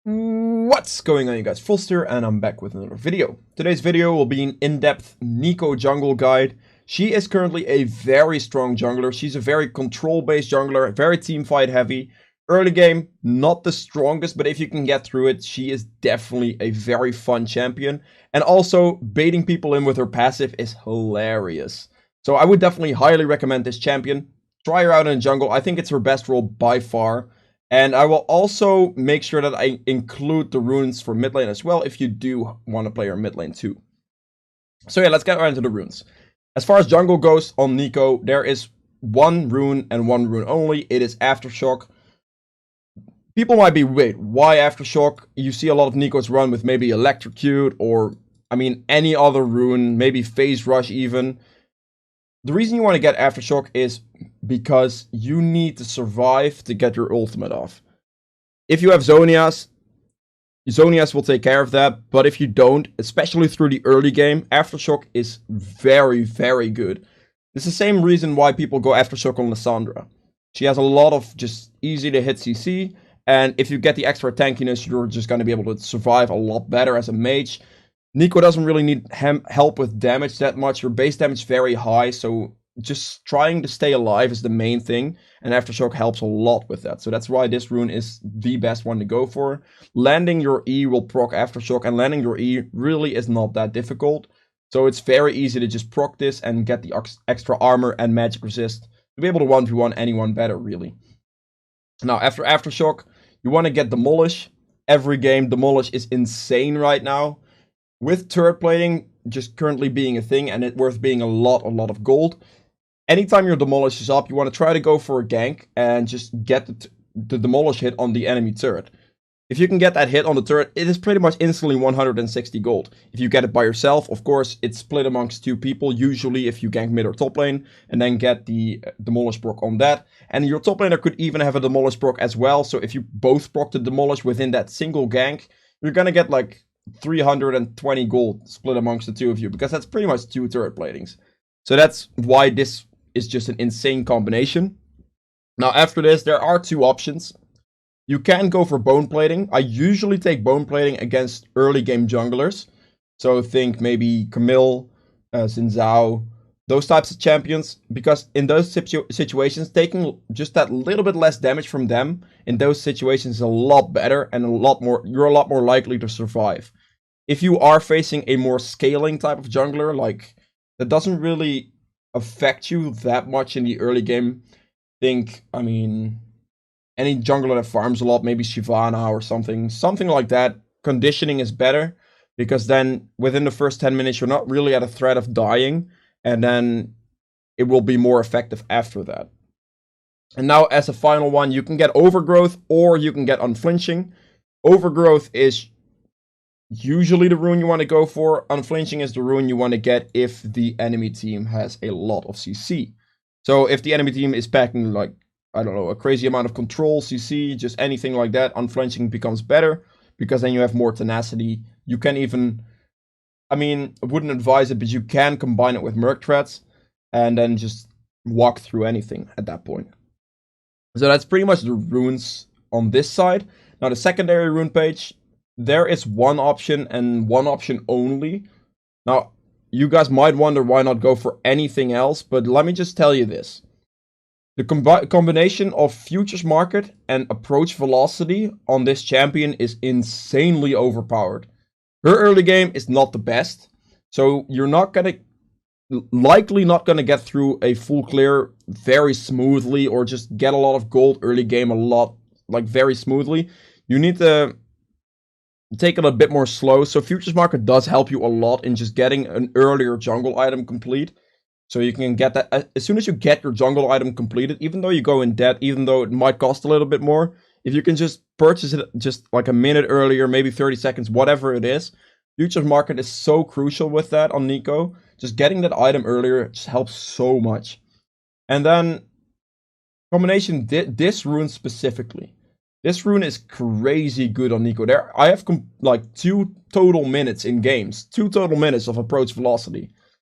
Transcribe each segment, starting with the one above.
What's going on, you guys? Fullster, and I'm back with another video. Today's video will be an in-depth Neeko jungle guide. She is currently a very strong jungler. She's a very control-based jungler, very teamfight heavy. Early game, not the strongest, but if you can get through it, she is definitely a very fun champion. And also, baiting people in with her passive is hilarious. So I would definitely highly recommend this champion. Try her out in jungle. I think it's her best role by far. And I will also make sure that I include the runes for mid lane as well, if you do want to play her mid lane too. So yeah, let's get right into the runes. As far as jungle goes on Neeko, there is one rune and one rune only. It is Aftershock. People might be, wait, why Aftershock? You see a lot of Neekos run with maybe Electrocute or, I mean, any other rune, maybe Phase Rush even. The reason you want to get Aftershock is because you need to survive to get your ultimate off. If you have Zhonya's will take care of that. But if you don't, especially through the early game, Aftershock is very, very good. It's the same reason why people go Aftershock on Lissandra. She has a lot of just easy to hit CC. And if you get the extra tankiness, you're just going to be able to survive a lot better as a mage. Neeko doesn't really need help with damage that much. Her base damage is very high, so just trying to stay alive is the main thing. And Aftershock helps a lot with that. So that's why this rune is the best one to go for. Landing your E will proc Aftershock, and landing your E really is not that difficult. So it's very easy to just proc this and get the extra armor and magic resist to be able to 1v1 anyone better, really. Now, after Aftershock, you want to get Demolish. Every game, Demolish is insane right now. With turret plating just currently being a thing and it worth being a lot of gold. Anytime your Demolish is up, you want to try to go for a gank and just get the Demolish hit on the enemy turret. If you can get that hit on the turret, it is pretty much instantly 160 gold. If you get it by yourself, of course, it's split amongst two people, usually if you gank mid or top lane, and then get the Demolish proc on that. And your top laner could even have a Demolish proc as well, so if you both proc the Demolish within that single gank, you're gonna get like 320 gold split amongst the two of you, because that's pretty much two turret platings. So that's why this is just an insane combination. Now after this, there are two options. You can go for bone plating. I usually take bone plating against early game junglers. So think maybe Camille, Xin Zhao, those types of champions. Because in those situations, taking just that little bit less damage from them in those situations is a lot better and you're a lot more likely to survive. If you are facing a more scaling type of jungler, like that doesn't really affect you that much in the early game, I mean, any jungler that farms a lot, maybe Shyvana or something like that, conditioning is better, because then within the first 10 minutes, you're not really at a threat of dying, and then it will be more effective after that. And now as a final one, you can get Overgrowth or you can get Unflinching. Overgrowth is usually the rune you want to go for. Unflinching is the rune you want to get if the enemy team has a lot of CC. So if the enemy team is packing like, I don't know, a crazy amount of control, CC, just anything like that, Unflinching becomes better, because then you have more tenacity. You can even, I mean, I wouldn't advise it, but you can combine it with Merc Threats and then just walk through anything at that point. So that's pretty much the runes on this side. Now the secondary rune page, there is one option and one option only. Now, you guys might wonder why not go for anything else, but let me just tell you this. The combination of Futures Market and Approach Velocity on this champion is insanely overpowered. Her early game is not the best, so you're likely not gonna get through a full clear very smoothly, or just get a lot of gold early game very smoothly. You need to take it a bit more slow. So Futures Market does help you a lot in just getting an earlier jungle item complete. So you can get that as soon as you get your jungle item completed, even though you go in debt, even though it might cost a little bit more. If you can just purchase it just like a minute earlier, maybe 30 seconds, whatever it is. Futures Market is so crucial with that on Neeko. Just getting that item earlier just helps so much. And then combination, this rune specifically. This rune is crazy good on Neeko. I have like 2 total minutes in games. 2 total minutes of Approach Velocity.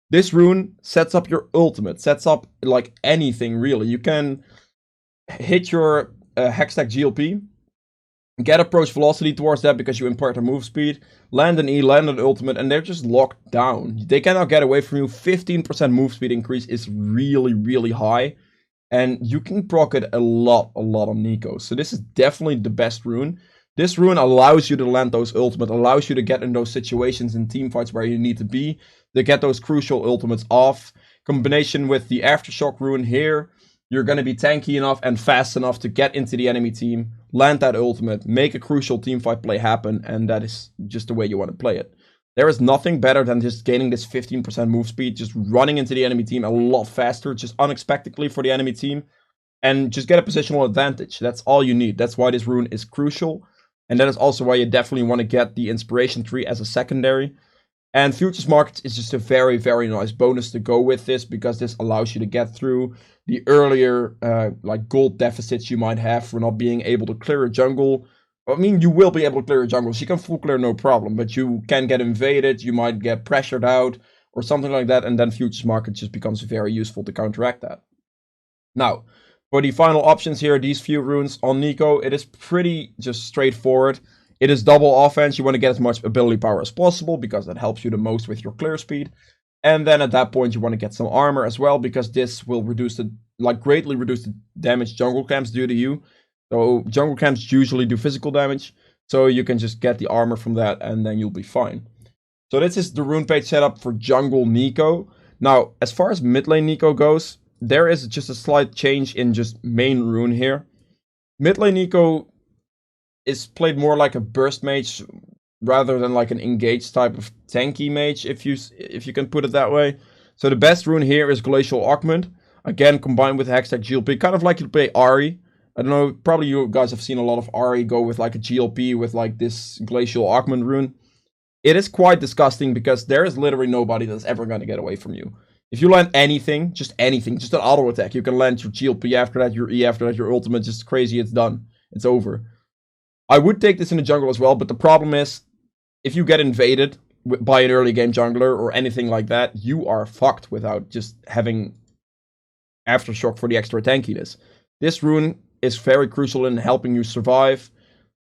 This rune sets up your ultimate, sets up like anything really. You can hit your Hextech GLP, Get approach velocity towards that because you impart their move speed. Land an E, land an ultimate, and they're just locked down. They cannot get away from you. 15% move speed increase is really, really high. And you can proc it a lot on Neeko. So this is definitely the best rune. This rune allows you to land those ultimate, allows you to get in those situations in teamfights where you need to be, to get those crucial ultimates off. Combination with the Aftershock rune here, you're going to be tanky enough and fast enough to get into the enemy team, land that ultimate, make a crucial teamfight play happen, and that is just the way you want to play it. There is nothing better than just gaining this 15% move speed, just running into the enemy team a lot faster, just unexpectedly for the enemy team, and just get a positional advantage. That's all you need. That's why this rune is crucial, and that is also why you definitely want to get the inspiration tree as a secondary. And Futures Markets is just a very, very nice bonus to go with this, because this allows you to get through the earlier like gold deficits you might have for not being able to clear a jungle. I mean, you will be able to clear a jungle, so you can full clear no problem, but you can get invaded, you might get pressured out, or something like that, and then Futures Market just becomes very useful to counteract that. Now, for the final options here, these few runes on Neeko, it is pretty just straightforward. It is double offense. You want to get as much ability power as possible because that helps you the most with your clear speed. And then at that point, you want to get some armor as well, because this will reduce the, greatly reduce the damage jungle camps do to you. So jungle camps usually do physical damage, so you can just get the armor from that and then you'll be fine. So this is the rune page setup for jungle Neeko. Now, as far as mid lane Neeko goes, there is just a slight change in just main rune here. Mid lane Neeko is played more like a burst mage rather than like an engaged type of tanky mage, if you can put it that way. So the best rune here is Glacial Augment. Again, combined with hashtag GLP, kind of like you play Ahri. I don't know, probably you guys have seen a lot of Ahri go with like a GLP with like this Glacial Augment rune. It is quite disgusting because there is literally nobody that's ever going to get away from you. If you land anything, just an auto attack, you can land your GLP after that, your E after that, your ultimate, just crazy, it's done. It's over. I would take this in the jungle as well, but the problem is, if you get invaded by an early game jungler or anything like that, you are fucked without just having Aftershock for the extra tankiness. This rune is very crucial in helping you survive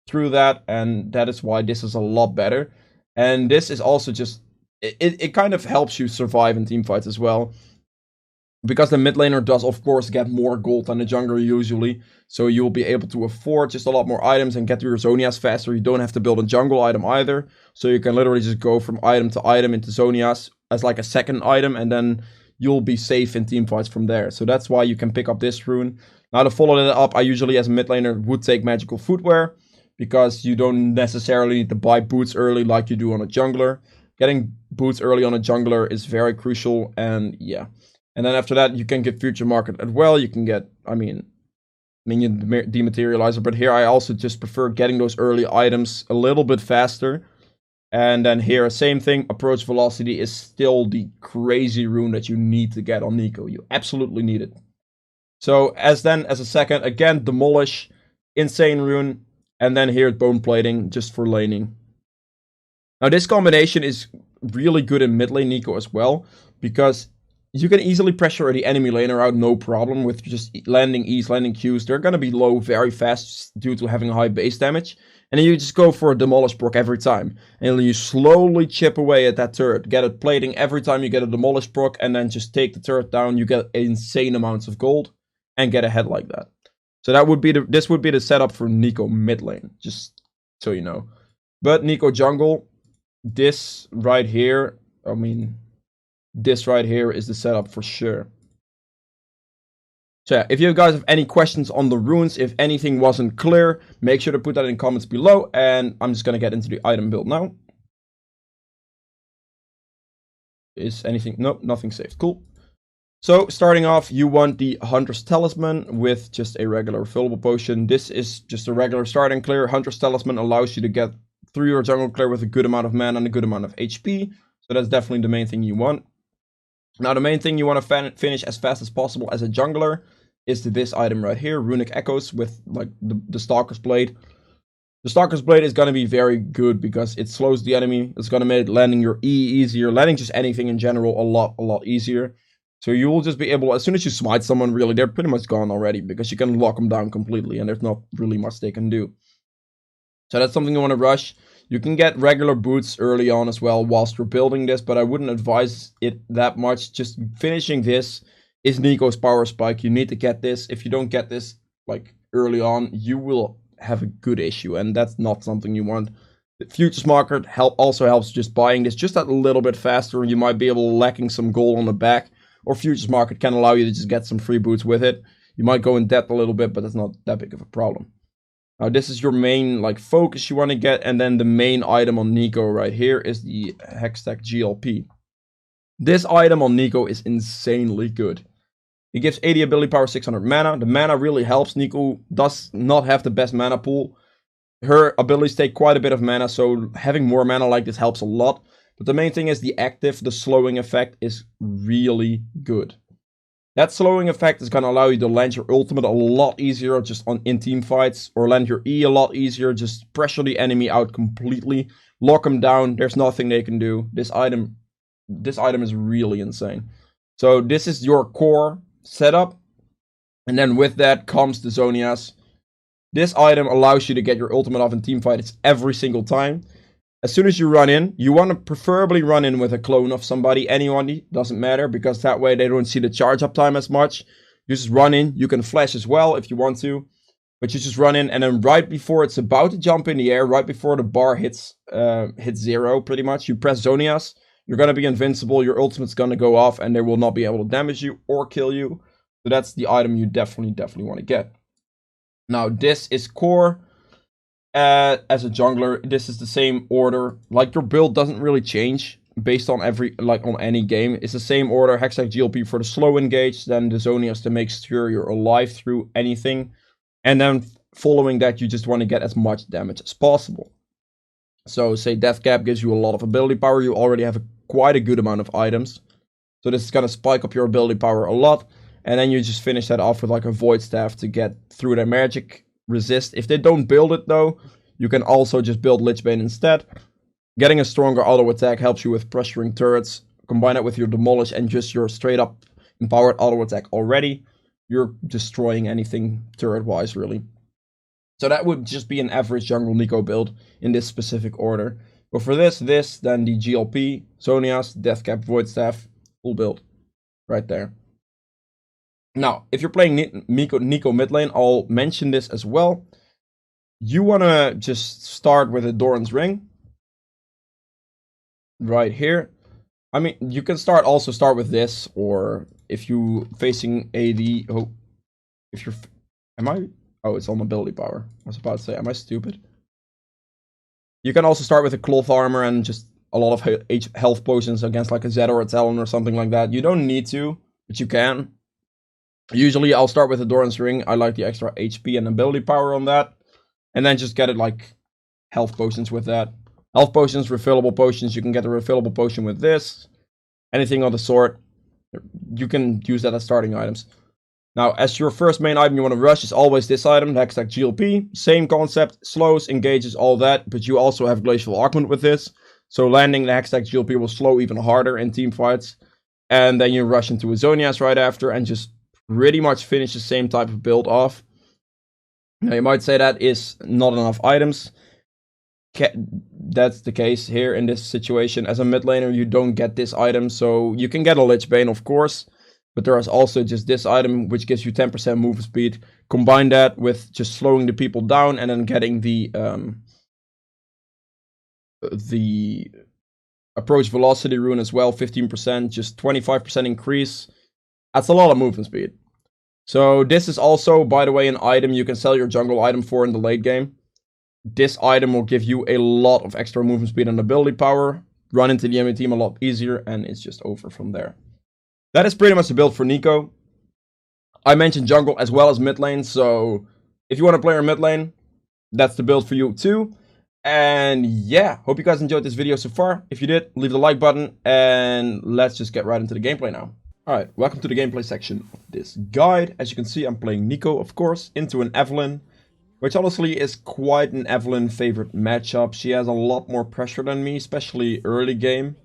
through that, and that is why this is a lot better. And this is also just, it kind of helps you survive in teamfights as well. Because the mid laner does, of course, get more gold than the jungler usually. So you'll be able to afford just a lot more items and get to your Zonias faster. You don't have to build a jungle item either. So you can literally just go from item to item into Zonias as like a second item. And then you'll be safe in teamfights from there. So that's why you can pick up this rune. Now to follow that up, I usually as a mid laner would take magical footwear. Because you don't necessarily need to buy boots early like you do on a jungler. Getting boots early on a jungler is very crucial, and yeah. And then after that, you can get Future Market as well. You can get, Minion Dematerializer. But here I also just prefer getting those early items a little bit faster. And then here, same thing. Approach Velocity is still the crazy rune that you need to get on Neeko. You absolutely need it. So as a second, again, Demolish. Insane rune. And then here, Bone Plating, just for laning. Now this combination is really good in mid lane Neeko as well. Because you can easily pressure the enemy laner out, no problem, with just landing E's, landing Q's. They're going to be low very fast due to having high base damage. And then you just go for a Demolish proc every time. And you slowly chip away at that turret. Get it plating every time you get a Demolish proc. And then just take the turret down. You get insane amounts of gold. And get ahead like that. So that would be this would be the setup for Neeko mid lane. Just so you know. But Neeko jungle, this right here, this right here is the setup for sure. So yeah, if you guys have any questions on the runes, if anything wasn't clear, make sure to put that in comments below. And I'm just going to get into the item build now. Is anything? Nope, nothing saved. Cool. So starting off, you want the Hunter's Talisman with just a regular refillable potion. This is just a regular starting clear. Hunter's Talisman allows you to get through your jungle clear with a good amount of mana and a good amount of HP. So that's definitely the main thing you want. Now the main thing you want to finish as fast as possible as a jungler is this item right here, Runic Echoes with like the Stalker's Blade. The Stalker's Blade is going to be very good because it slows the enemy. It's going to make landing your E easier, landing just anything in general a lot easier. So you will just be able, as soon as you smite someone, really, they're pretty much gone already because you can lock them down completely and there's not really much they can do. So that's something you want to rush. You can get regular boots early on as well whilst you're building this, but I wouldn't advise it that much. Just finishing this is Neeko's power spike. You need to get this. If you don't get this like early on, you will have a good issue, and that's not something you want. The futures market also helps just buying this just a little bit faster. You might be able to lacking some gold on the back, or futures market can allow you to just get some free boots with it. You might go in debt a little bit, but that's not that big of a problem. Now this is your main like focus you want to get, and then the main item on Neeko right here is the Hextech GLP. This item on Neeko is insanely good. It gives 80 ability power, 600 mana. The mana really helps. Neeko does not have the best mana pool. Her abilities take quite a bit of mana, so having more mana like this helps a lot. But the main thing is the active, the slowing effect is really good. That slowing effect is going to allow you to land your ultimate a lot easier just in team fights, or land your E a lot easier, just pressure the enemy out completely, lock them down, there's nothing they can do. This item is really insane. So this is your core setup, and then with that comes the Zonias. This item allows you to get your ultimate off in team fights every single time. As soon as you run in, you want to preferably run in with a clone of somebody, anyone, doesn't matter, because that way they don't see the charge up time as much. You just run in, you can flash as well if you want to, but you just run in, and then right before it's about to jump in the air, right before the bar hits zero pretty much, you press Zonias, you're going to be invincible, your ultimate's going to go off, and they will not be able to damage you or kill you. So that's the item you definitely want to get. Now this is core. As a jungler, this is the same order. Like, your build doesn't really change based on on any game. It's the same order. Hextech GLP for the slow engage, then the Zonias to make sure you're alive through anything, and then following that you just want to get as much damage as possible. So say Death Cap gives you a lot of ability power. You already have quite a good amount of items, so this is going to spike up your ability power a lot, and then you just finish that off with like a Void Staff to get through their magic resist. If they don't build it though, you can also just build Lichbane instead. Getting a stronger auto attack helps you with pressuring turrets. Combine it with your demolish and just your straight up empowered auto attack already, you're destroying anything turret wise really. So that would just be an average jungle Neeko build in this specific order. But for this, then the GLP, Zonias, Deathcap, Void Staff, full build right there. Now, if you're playing Neeko mid lane, I'll mention this as well. You want to just start with a Doran's Ring. Right here. I mean, you can also start with this, or if you facing AD... Oh, if you're... Oh, it's on ability power. I was about to say, am I stupid? You can also start with a cloth armor and just a lot of health potions against like a Zed or a Talon or something like that. You don't need to, but you can. Usually I'll start with a Doran's Ring. I like the extra HP and ability power on that. And then just get it like health potions with that. Health potions, refillable potions. You can get a refillable potion with this. Anything of the sort. You can use that as starting items. Now, as your first main item you want to rush is always this item, the Hextech GLP. Same concept, slows, engages, all that. But you also have Glacial Augment with this. So landing the Hextech GLP will slow even harder in team fights. And then you rush into a Zonias right after and just pretty much finish the same type of build off. Now you might say that is not enough items. That's the case here in this situation. As a mid laner you don't get this item, so you can get a Lichbane of course. But there is also just this item which gives you 10% movement speed. Combine that with just slowing the people down and then getting the approach velocity rune as well, 15%, just 25% increase. That's a lot of movement speed. So this is also, by the way, an item you can sell your jungle item for in the late game. This item will give you a lot of extra movement speed and ability power. Run into the enemy team a lot easier, and it's just over from there. That is pretty much the build for Neeko. I mentioned jungle as well as mid lane, so if you want to play your mid lane, that's the build for you too. And yeah, hope you guys enjoyed this video so far. If you did, leave the like button, and let's just get right into the gameplay now. Alright, welcome to the gameplay section of this guide. As you can see, I'm playing Neeko, of course, into an Evelynn, which honestly is quite an Evelynn favorite matchup. She has a lot more pressure than me, especially early game.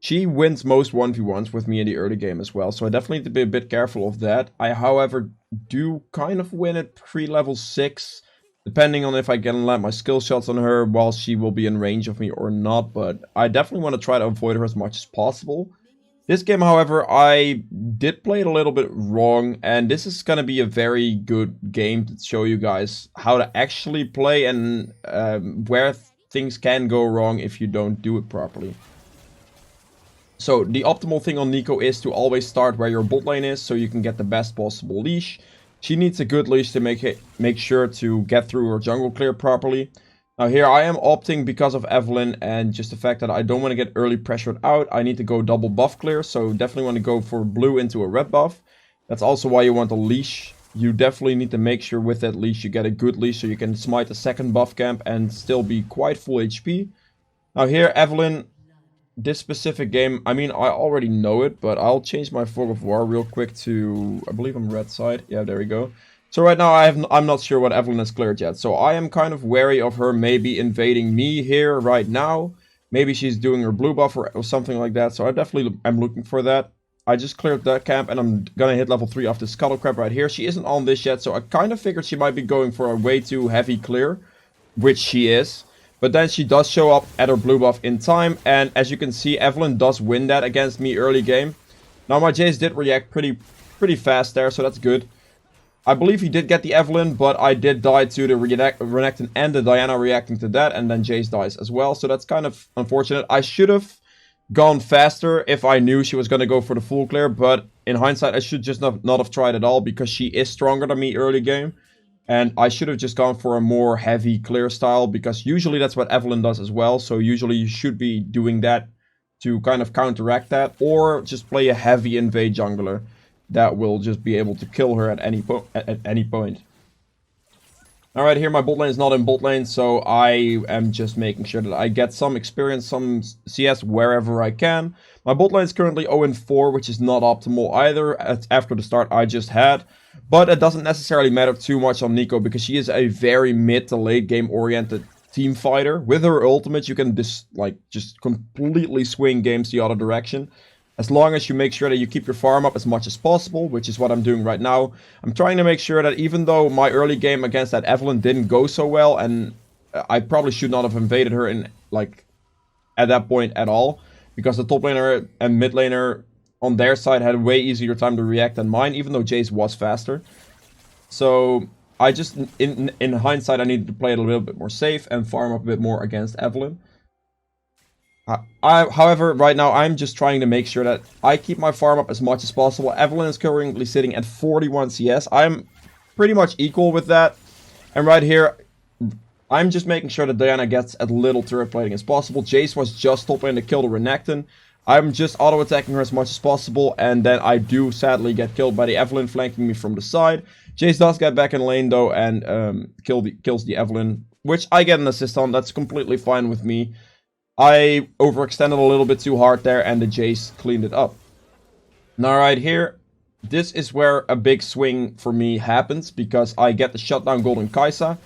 She wins most 1v1s with me in the early game as well, so I definitely need to be a bit careful of that. I, however, do kind of win at pre-level 6 depending on if I can land my skill shots on her while she will be in range of me or not. But I definitely want to try to avoid her as much as possible. This game, however, I did play it a little bit wrong, and this is going to be a very good game to show you guys how to actually play and where things can go wrong if you don't do it properly. So the optimal thing on Neeko is to always start where your bot lane is so you can get the best possible leash. She needs a good leash to make sure to get through her jungle clear properly. Now here I am opting because of Evelyn and just the fact that I don't want to get early pressured out. I need to go double buff clear, so definitely want to go for blue into a red buff. That's also why you want a leash. You definitely need to make sure with that leash you get a good leash so you can smite the second buff camp and still be quite full HP. Now here Evelyn, this specific game, I mean I already know it, but I'll change my fog of war real quick to, I believe I'm red side. Yeah, there we go. So right now I'm not sure what Evelyn has cleared yet. So I am kind of wary of her maybe invading me here right now. Maybe she's doing her blue buff or something like that. So I definitely am looking for that. I just cleared that camp and I'm gonna hit level 3 off this scuttle crab right here. She isn't on this yet, so I kind of figured she might be going for a way too heavy clear, which she is. But then she does show up at her blue buff in time, and as you can see, Evelyn does win that against me early game. Now my Jace did react pretty fast there, so that's good. I believe he did get the Evelyn, but I did die to the Renekton and the Diana reacting to that, and then Jace dies as well, so that's kind of unfortunate. I should have gone faster if I knew she was going to go for the full clear, but in hindsight I should just not have tried at all, because she is stronger than me early game, and I should have just gone for a more heavy clear style, because usually that's what Evelyn does as well, so usually you should be doing that to kind of counteract that, or just play a heavy invade jungler that will just be able to kill her at any point. Alright, here my bot lane is not in bot lane, so I am just making sure that I get some experience, some CS wherever I can. My bot lane is currently 0-4, which is not optimal either after the start I just had. But it doesn't necessarily matter too much on Neeko, because she is a very mid to late game oriented team fighter. With her ultimate you can just completely swing games the other direction. As long as you make sure that you keep your farm up as much as possible, which is what I'm doing right now. I'm trying to make sure that even though my early game against that Evelyn didn't go so well, and I probably should not have invaded her in at that point at all, because the top laner and mid laner on their side had a way easier time to react than mine, even though Jace was faster. So I just, in hindsight, I needed to play it a little bit more safe and farm up a bit more against Evelyn. However, right now, I'm just trying to make sure that I keep my farm up as much as possible. Evelyn is currently sitting at 41 CS. I'm pretty much equal with that. And right here, I'm just making sure that Diana gets as little turret plating as possible. Jace was just top lane to kill the Renekton. I'm just auto-attacking her as much as possible. And then I do sadly get killed by the Evelyn flanking me from the side. Jace does get back in lane though and kills the Evelyn, which I get an assist on. That's completely fine with me. I overextended a little bit too hard there, and the Jace cleaned it up. Now right here, this is where a big swing for me happens, because I get the shutdown golden Kai'Sa.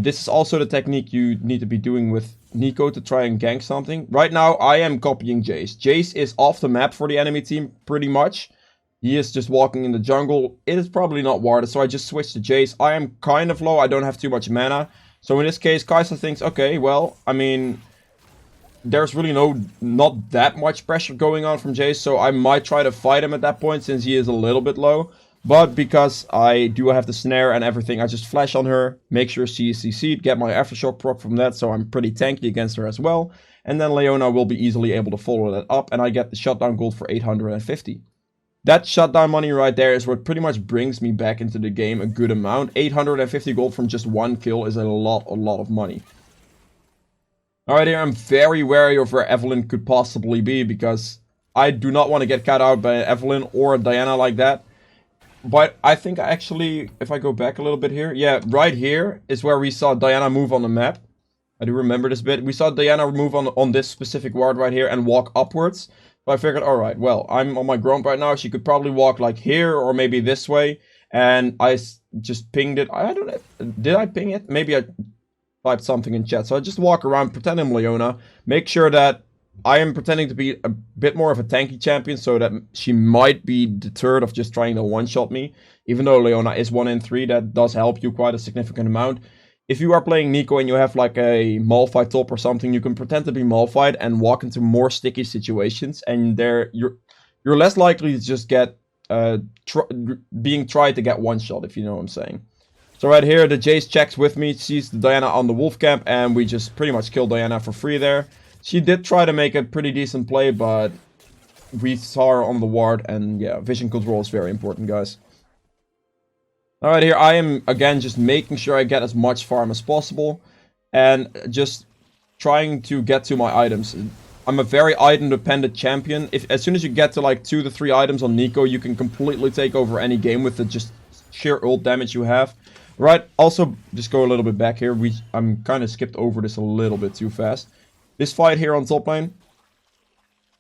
This is also the technique you need to be doing with Neeko to try and gank something. Right now, I am copying Jace. Jace is off the map for the enemy team, pretty much. He is just walking in the jungle. It is probably not warded, so I just switched to Jace. I am kind of low, I don't have too much mana. So in this case, Kai'Sa thinks, okay, well, I mean, there's really not that much pressure going on from Jace, so I might try to fight him at that point since he is a little bit low. But because I do have the snare and everything, I just flash on her, make sure she is CC'd, get my aftershock proc from that, so I'm pretty tanky against her as well. And then Leona will be easily able to follow that up, and I get the shutdown gold for 850. That shutdown money right there is what pretty much brings me back into the game a good amount. 850 gold from just one kill is a lot of money. Alright, here I'm very wary of where Evelyn could possibly be, because I do not want to get cut out by Evelyn or Diana like that. But I think actually, if I go back a little bit here, yeah, right here is where we saw Diana move on the map. I do remember this bit. We saw Diana move on this specific ward right here and walk upwards. So I figured, alright, well, I'm on my gromp right now. She could probably walk like here or maybe this way. And I just pinged it. I don't know. Did I ping it? Maybe I typed something in chat. So I just walk around, pretend I'm Leona. Make sure that I am pretending to be a bit more of a tanky champion so that she might be deterred of just trying to one-shot me. Even though Leona is 1 in 3, that does help you quite a significant amount. If you are playing Neeko and you have like a Malphite top or something, you can pretend to be Malphite and walk into more sticky situations. And there, you're less likely to just get being tried to get one-shot, if you know what I'm saying. So right here, the Jace checks with me, sees the Diana on the wolf camp, and we just pretty much kill Diana for free there. She did try to make a pretty decent play, but we saw her on the ward, and yeah, vision control is very important, guys. Alright, here I am, again, just making sure I get as much farm as possible, and just trying to get to my items. I'm a very item-dependent champion. As soon as you get to like 2 to 3 items on Neeko, you can completely take over any game with the just sheer ult damage you have. Right, also, just go a little bit back here. I'm kind of skipped over this a little bit too fast. This fight here on top lane.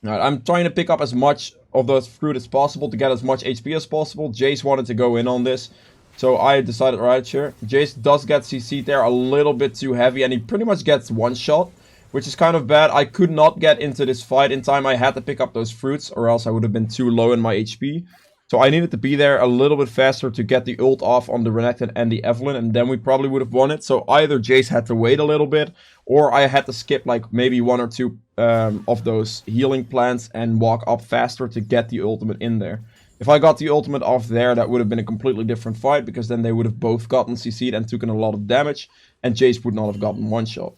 Alright, I'm trying to pick up as much of the fruit as possible to get as much HP as possible. Jace wanted to go in on this. So I decided, right, sure. Jace does get CC'd there a little bit too heavy. And he pretty much gets one shot, which is kind of bad. I could not get into this fight in time. I had to pick up those fruits, or else I would have been too low in my HP. So I needed to be there a little bit faster to get the ult off on the Renekton and the Evelyn, and then we probably would have won it. So either Jace had to wait a little bit, or I had to skip like maybe 1 or 2 of those healing plants and walk up faster to get the ultimate in there. If I got the ultimate off there, that would have been a completely different fight, because then they would have both gotten CC'd and taken a lot of damage, and Jace would not have gotten one shot.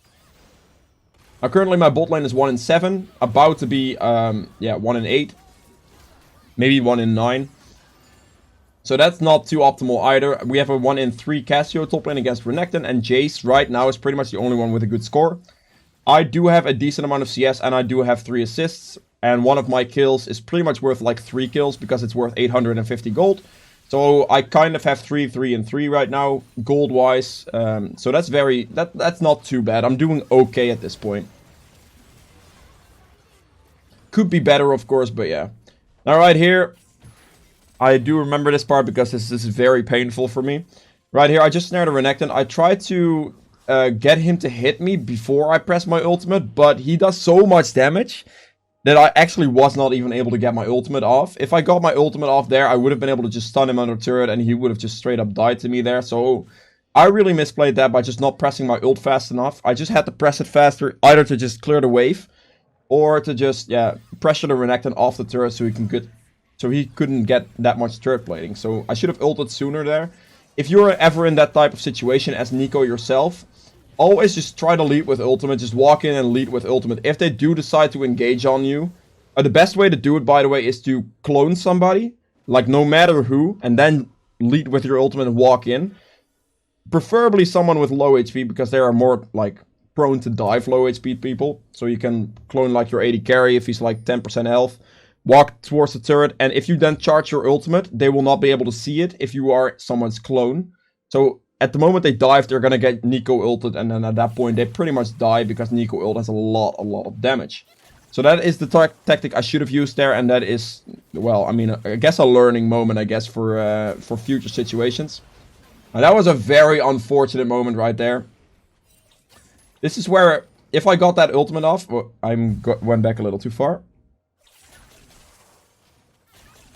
Now currently my bot lane is 1 in 7, about to be 1 in 8, maybe 1 in 9. So that's not too optimal either. We have a 1 in 3 Cassio top lane against Renekton, and Jace right now is pretty much the only one with a good score. I do have a decent amount of CS, and I do have 3 assists, and one of my kills is pretty much worth like 3 kills because it's worth 850 gold. So I kind of have 3, 3, and 3 right now, gold-wise. So that's not too bad. I'm doing okay at this point. Could be better, of course, but yeah. Now right here, I do remember this part because this is very painful for me. Right here, I just snared a Renekton. I tried to get him to hit me before I press my ultimate, but he does so much damage that I actually was not even able to get my ultimate off. If I got my ultimate off there, I would have been able to just stun him under turret and he would have just straight up died to me there. So I really misplayed that by just not pressing my ult fast enough. I just had to press it faster, either to just clear the wave or to just, pressure the Renekton off the turret so he couldn't get that much turret plating. So I should have ulted sooner there. If you're ever in that type of situation as Neeko yourself, always just try to lead with ultimate. Just walk in and lead with ultimate. If they do decide to engage on you, the best way to do it, by the way, is to clone somebody, like no matter who, and then lead with your ultimate and walk in. Preferably someone with low HP, because they are more like prone to dive low HP people. So you can clone like your AD carry if he's like 10% health. Walk towards the turret, and if you then charge your ultimate, they will not be able to see it if you are someone's clone. So at the moment they dive, they're gonna get Neeko ulted, and then at that point they pretty much die because Neeko ult has a lot of damage. So that is the tactic I should have used there, and that is, well, I mean, I guess a learning moment, I guess, for future situations. Now that was a very unfortunate moment right there. This is where, if I got that ultimate off, went back a little too far.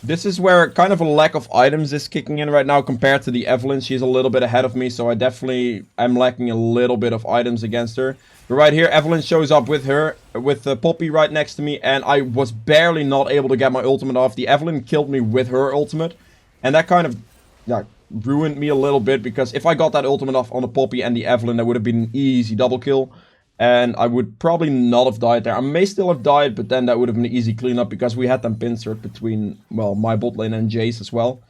This is where kind of a lack of items is kicking in right now compared to the Evelyn. She's a little bit ahead of me, so I definitely am lacking a little bit of items against her. But right here, Evelyn shows up with Poppy right next to me, and I was barely not able to get my ultimate off. The Evelyn killed me with her ultimate, and that kind of ruined me a little bit, because if I got that ultimate off on the Poppy and the Evelyn, that would have been an easy double kill. And I would probably not have died there. I may still have died, but then that would have been an easy cleanup because we had them pincered between, well, my bot lane and Jace as well.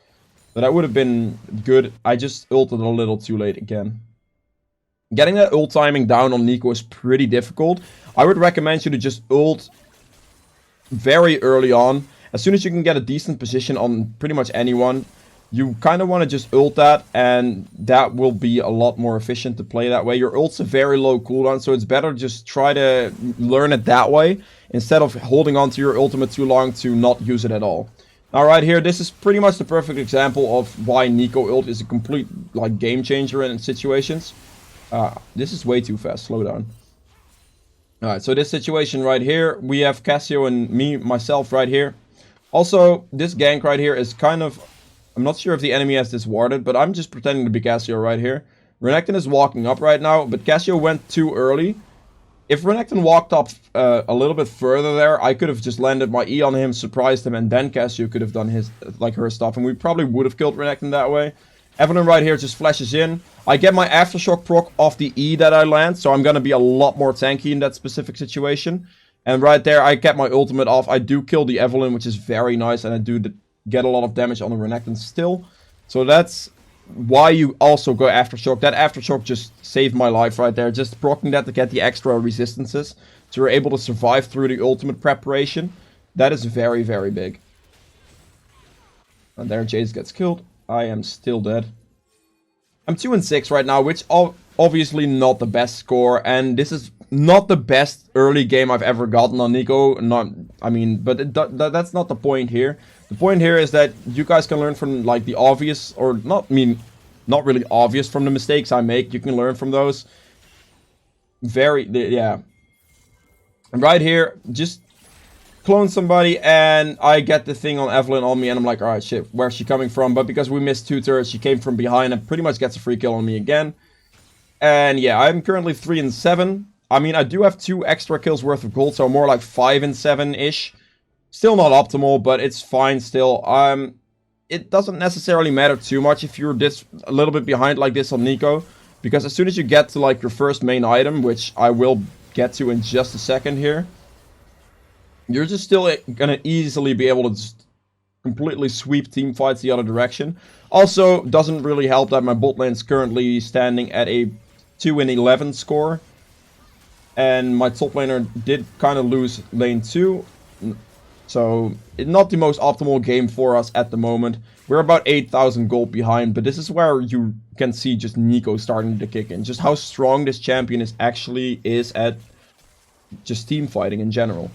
But that would have been good. I just ulted a little too late again. Getting that ult timing down on Neeko is pretty difficult. I would recommend you to just ult very early on. As soon as you can get a decent position on pretty much anyone, you kind of want to just ult that, and that will be a lot more efficient to play that way. Your ult's a very low cooldown, so it's better just try to learn it that way, instead of holding on to your ultimate too long to not use it at all. Now right here, this is pretty much the perfect example of why Neeko ult is a complete like game changer in situations. This is way too fast, slow down. Alright, so this situation right here, we have Casio and myself right here. Also, this gank right here is kind of... I'm not sure if the enemy has this warded, but I'm just pretending to be Casio right here. Renekton is walking up right now, but Casio went too early. If Renekton walked up a little bit further there, I could have just landed my E on him, surprised him, and then Casio could have done his, like, her stuff, and we probably would have killed Renekton that way. Evelyn right here just flashes in. I get my Aftershock proc off the E that I land, so I'm gonna be a lot more tanky in that specific situation. And right there, I get my ultimate off. I do kill the Evelyn, which is very nice, and I do get a lot of damage on the Renekton still. So that's why you also go Aftershock. That Aftershock just saved my life right there. Just proccing that to get the extra resistances. So you're able to survive through the ultimate preparation. That is very, very big. And there Jace gets killed. I am still dead. I'm 2-6 right now, which obviously not the best score. And this is not the best early game I've ever gotten on Neeko. That's not the point here. The point here is that you guys can learn from, like, the obvious, or not really obvious from the mistakes I make. You can learn from those. Yeah. Right here, just clone somebody, and I get the thing on Evelyn on me, and I'm like, alright, shit, where's she coming from? But because we missed 2 turrets, she came from behind and pretty much gets a free kill on me again. And yeah, I'm currently 3-7. I mean, I do have 2 extra kills worth of gold, so more like 5-7-ish. Still not optimal, but it's fine still. It doesn't necessarily matter too much if you're a little bit behind like this on Neeko, because as soon as you get to like your first main item, which I will get to in just a second here, you're just still gonna easily be able to just completely sweep team fights the other direction. Also, doesn't really help that my bot lane is currently standing at a 2-11 score, and my top laner did kind of lose lane 2. So, not the most optimal game for us at the moment. We're about 8,000 gold behind, but this is where you can see just Neeko starting to kick in. Just how strong this champion is at just team fighting in general.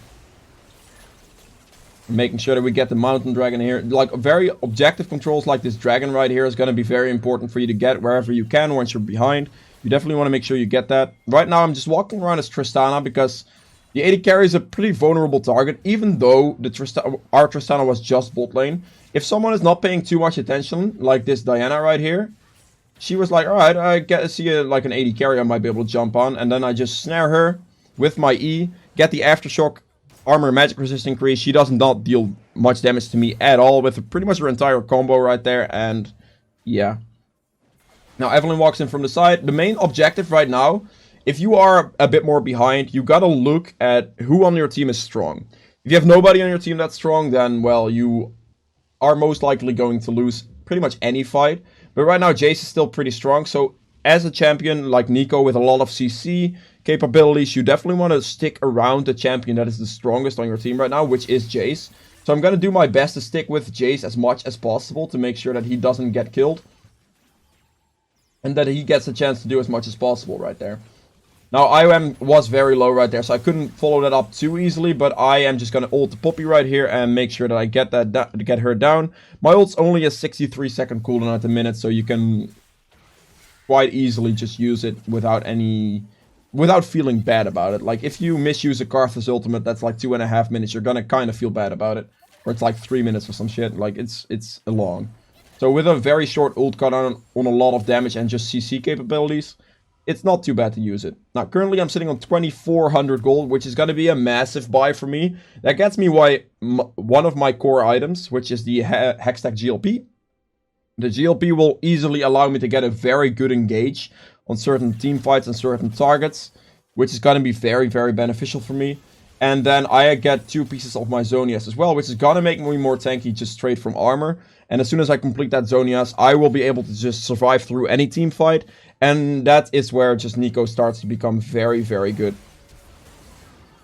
Making sure that we get the mountain dragon here. Like, very objective controls like this dragon right here is going to be very important for you to get wherever you can once you're behind. You definitely want to make sure you get that. Right now, I'm just walking around as Tristana because the AD carry is a pretty vulnerable target, even though our Tristana was just bot lane. If someone is not paying too much attention, like this Diana right here, she was like, alright, I get to see like an AD carry I might be able to jump on, and then I just snare her with my E, get the Aftershock armor magic resist increase. She does not deal much damage to me at all with pretty much her entire combo right there, and yeah. Now Evelyn walks in from the side. The main objective right now, if you are a bit more behind, you gotta look at who on your team is strong. If you have nobody on your team that's strong, then, well, you are most likely going to lose pretty much any fight. But right now, Jace is still pretty strong, so as a champion like Neeko with a lot of CC capabilities, you definitely want to stick around the champion that is the strongest on your team right now, which is Jace. So I'm gonna do my best to stick with Jace as much as possible to make sure that he doesn't get killed. And that he gets a chance to do as much as possible right there. Now, IOM was very low right there, so I couldn't follow that up too easily, but I am just going to ult the Poppy right here and make sure that I get her down. My ult's only a 63-second cooldown at the minute, so you can quite easily just use it without feeling bad about it. Like, if you misuse a Karthus ultimate that's like 2.5 minutes, you're going to kind of feel bad about it. Or it's like 3 minutes or some shit. Like, it's long. So with a very short ult cut on a lot of damage and just CC capabilities, it's not too bad to use it. Now, currently I'm sitting on 2,400 gold, which is going to be a massive buy for me. That gets me one of my core items, which is the Hextech GLP. The GLP will easily allow me to get a very good engage on certain team fights and certain targets, which is going to be very, very beneficial for me. And then I get 2 pieces of my Zonias as well, which is going to make me more tanky just straight from armor. And as soon as I complete that Zonias, I will be able to just survive through any team fight. And that is where just Neeko starts to become very, very good.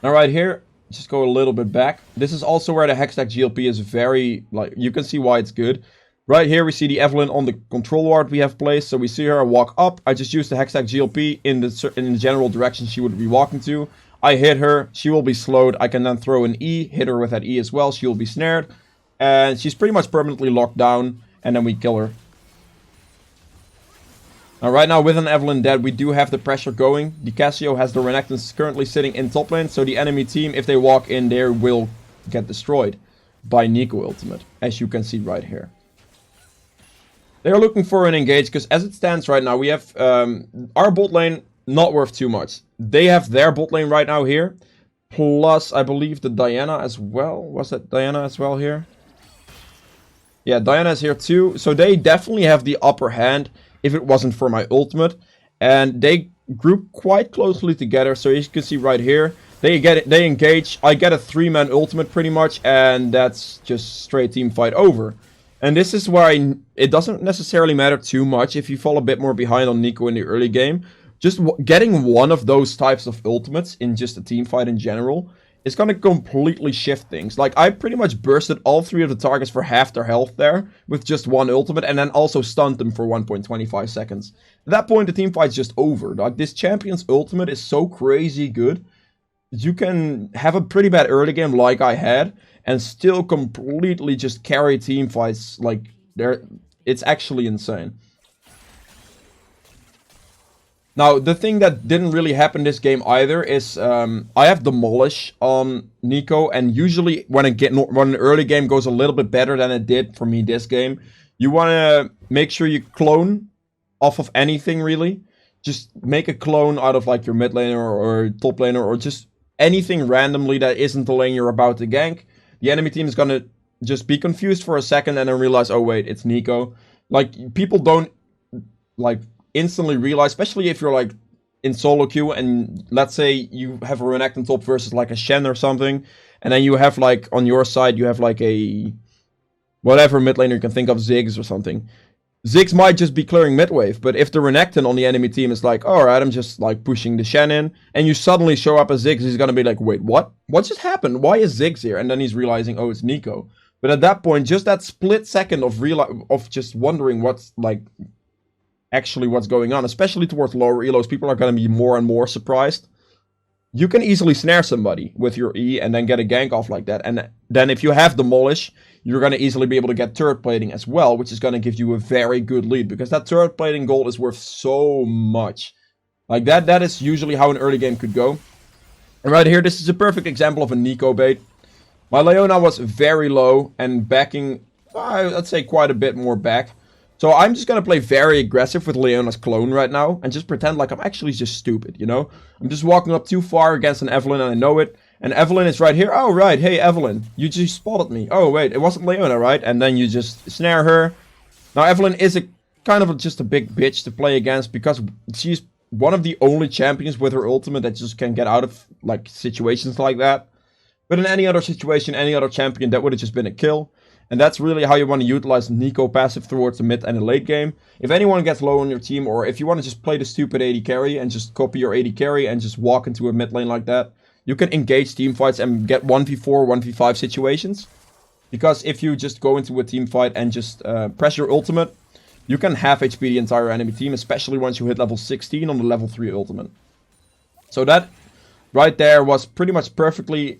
Now right here, just go a little bit back. This is also where the Hextech GLP is very, like, you can see why it's good. Right here we see the Evelyn on the control ward we have placed. So we see her walk up. I just use the Hextech GLP in the general direction she would be walking to. I hit her. She will be slowed. I can then throw an E, hit her with that E as well. She will be snared. And she's pretty much permanently locked down. And then we kill her. Now, right now, with an Evelynn dead, we do have the pressure going. The Casio has the Renekton currently sitting in top lane, so the enemy team, if they walk in there, will get destroyed by Neeko ultimate, as you can see right here. They're looking for an engage, because as it stands right now, we have our bot lane not worth too much. They have their bot lane right now here, plus, I believe, the Diana as well. Was that Diana as well here? Yeah, Diana's here too, so they definitely have the upper hand. If it wasn't for my ultimate, and they group quite closely together, so you can see right here, they engage, I get a 3-man ultimate pretty much, and that's just straight team fight over. And this is why it doesn't necessarily matter too much if you fall a bit more behind on Neeko in the early game. Just getting one of those types of ultimates in just a team fight in general is going to completely shift things. Like, I pretty much bursted all 3 of the targets for half their health there with just one ultimate, and then also stunned them for 1.25 seconds. At that point, the team fight's just over. Like, this champion's ultimate is so crazy good. You can have a pretty bad early game like I had, and still completely just carry team fights. Like, it's actually insane. Now, the thing that didn't really happen this game either is I have Demolish on Neeko, and usually when an early game goes a little bit better than it did for me this game, you want to make sure you clone off of anything really. Just make a clone out of like your mid laner or top laner, or just anything randomly that isn't the lane you're about to gank. The enemy team is going to just be confused for a second and then realize, oh wait, it's Neeko. Like, people don't like instantly realize, especially if you're like in solo queue and let's say you have a Renekton top versus like a Shen or something, and then you have like on your side you have like a whatever mid laner you can think of, Ziggs or something. Ziggs might just be clearing mid wave, but if the Renekton on the enemy team is like, alright, I'm just like pushing the Shen in, and you suddenly show up as Ziggs, he's gonna be like, wait, what just happened? Why is Ziggs here? And then he's realizing, oh, it's Neeko. But at that point, just that split second of just wondering what's like actually what's going on, especially towards lower elos, people are going to be more and more surprised. You can easily snare somebody with your E and then get a gank off like that. And then if you have Demolish, you're going to easily be able to get turret plating as well, which is going to give you a very good lead, because that turret plating gold is worth so much. Like that is usually how an early game could go. And right here, this is a perfect example of a Neeko bait. My Leona was very low and backing, I'd say quite a bit more back. So I'm just going to play very aggressive with Leona's clone right now and just pretend like I'm actually just stupid, you know? I'm just walking up too far against an Evelynn and I know it. And Evelynn is right here. Oh, right. Hey, Evelynn, you just spotted me. Oh, wait, it wasn't Leona, right? And then you just snare her. Now, Evelynn is a kind of just a big bitch to play against because she's one of the only champions with her ultimate that just can get out of like situations like that. But in any other situation, any other champion, that would have just been a kill. And that's really how you want to utilize Neeko passive towards the mid and the late game. If anyone gets low on your team, or if you want to just play the stupid AD carry and just copy your AD carry and just walk into a mid lane like that, you can engage team fights and get 1v4, 1v5 situations. Because if you just go into a team fight and just press your ultimate, you can half HP the entire enemy team, especially once you hit level 16 on the level 3 ultimate. So that right there was pretty much perfectly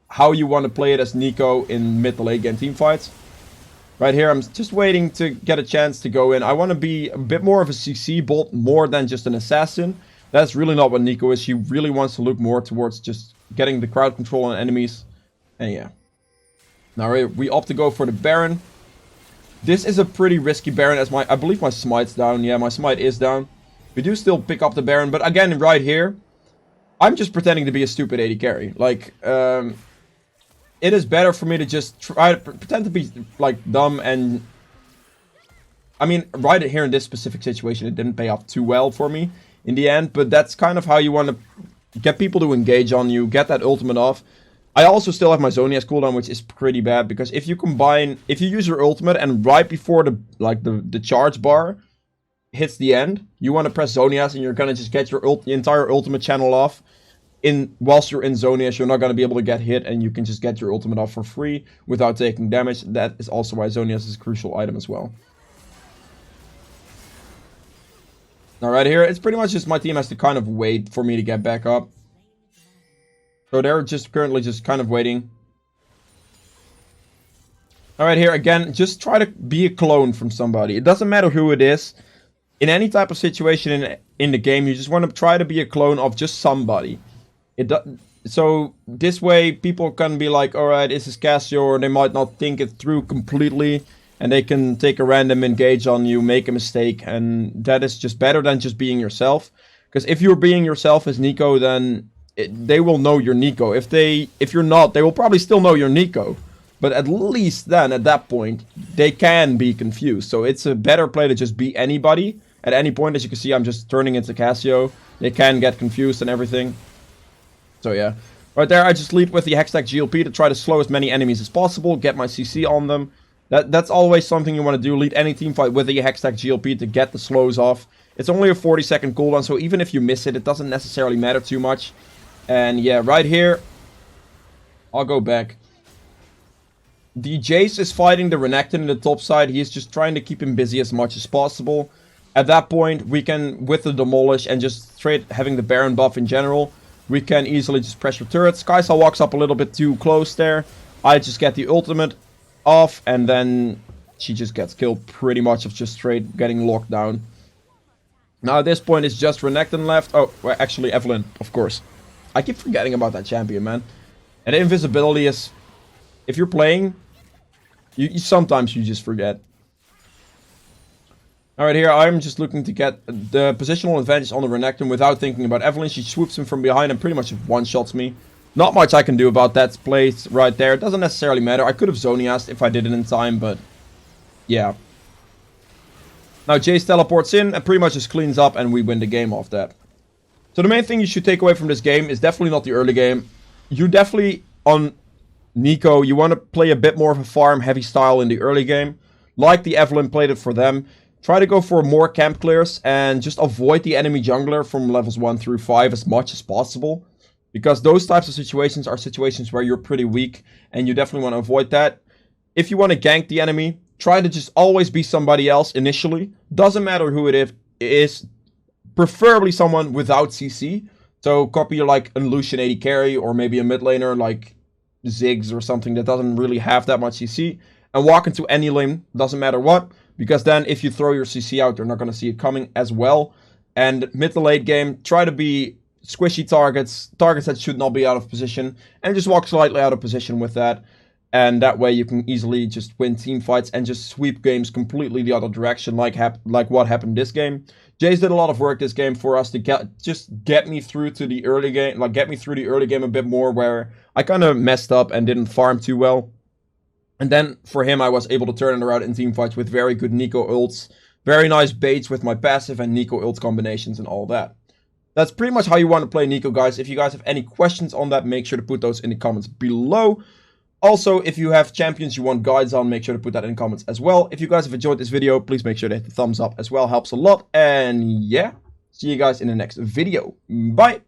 how you want to play it as Neeko in mid to late game team fights. Right here, I'm just waiting to get a chance to go in. I want to be a bit more of a CC bot, more than just an assassin. That's really not what Neeko is. She really wants to look more towards just getting the crowd control on enemies. And yeah. Now we opt to go for the Baron. This is a pretty risky Baron as I believe my smite's down. Yeah, my smite is down. We do still pick up the Baron, but again, right here, I'm just pretending to be a stupid AD carry. Like, it is better for me to just try to pretend to be, like, dumb and... I mean, right here in this specific situation, it didn't pay off too well for me in the end. But that's kind of how you want to get people to engage on you, get that ultimate off. I also still have my Zhonya's cooldown, which is pretty bad. Because if you use your ultimate and right before the charge bar hits the end, you want to press Zhonya's and you're going to just get your entire ultimate channel off. Whilst you're in Zhonya's, you're not going to be able to get hit, and you can just get your ultimate off for free without taking damage. That is also why Zhonya's is a crucial item as well. Now right here, it's pretty much just my team has to kind of wait for me to get back up. So they're just currently just kind of waiting. Alright, here again, just try to be a clone from somebody. It doesn't matter who it is. in any type of situation in the game, you just want to try to be a clone of just somebody. So this way, people can be like, alright, this is Casio, or they might not think it through completely, and they can take a random engage on you, make a mistake, and that is just better than just being yourself. Because if you're being yourself as Neko, then they will know you're Neko. If you're not, they will probably still know you're Neko. But at least then, at that point, they can be confused. So it's a better play to just be anybody. At any point, as you can see, I'm just turning into Casio. They can get confused and everything. So yeah. Right there, I just lead with the Hextech GLP to try to slow as many enemies as possible. Get my CC on them. That's always something you want to do. Lead any team fight with the Hextech GLP to get the slows off. It's only a 40-second cooldown, so even if you miss it, it doesn't necessarily matter too much. And yeah, right here, I'll go back. The Jace is fighting the Renekton in the top side. He is just trying to keep him busy as much as possible. At that point, we can, with the Demolish and just straight having the Baron buff in general, we can easily just pressure turrets. Kai'Sa walks up a little bit too close there. I just get the ultimate off, and then she just gets killed pretty much of just straight getting locked down. Now at this point, it's just Renekton left. Oh, well, actually Evelyn, of course. I keep forgetting about that champion, man. And the invisibility is, if you're playing, sometimes you just forget. Alright, here I'm just looking to get the positional advantage on the Renekton without thinking about Evelyn. She swoops him from behind and pretty much one-shots me. Not much I can do about that place right there. It doesn't necessarily matter. I could have Zonias'd if I did it in time, but yeah. Now Jace teleports in and pretty much just cleans up, and we win the game off that. So the main thing you should take away from this game is definitely not the early game. You definitely, on Neko, you want to play a bit more of a farm-heavy style in the early game. Like the Evelyn played it for them. Try to go for more camp clears and just avoid the enemy jungler from levels 1 through 5 as much as possible. Because those types of situations are situations where you're pretty weak, and you definitely want to avoid that. If you want to gank the enemy, try to just always be somebody else initially. Doesn't matter who it is. Preferably someone without CC. So copy like a Lucian 80 carry, or maybe a mid laner like Ziggs or something that doesn't really have that much CC. And walk into any lane, doesn't matter what. Because then if you throw your CC out, they're not going to see it coming as well. And mid to late game, try to be squishy targets that should not be out of position. And just walk slightly out of position with that. And that way you can easily just win team fights and just sweep games completely the other direction, like what happened this game. Jace did a lot of work this game for us to get me through to the early game, get me through the early game a bit more, where I kind of messed up and didn't farm too well. And then for him, I was able to turn it around in team fights with very good Neko ults, very nice baits with my passive and Neko ult combinations and all that. That's pretty much how you want to play Neko, guys. If you guys have any questions on that, make sure to put those in the comments below. Also, if you have champions you want guides on, make sure to put that in the comments as well. If you guys have enjoyed this video, please make sure to hit the thumbs up as well. Helps a lot. And yeah, see you guys in the next video. Bye!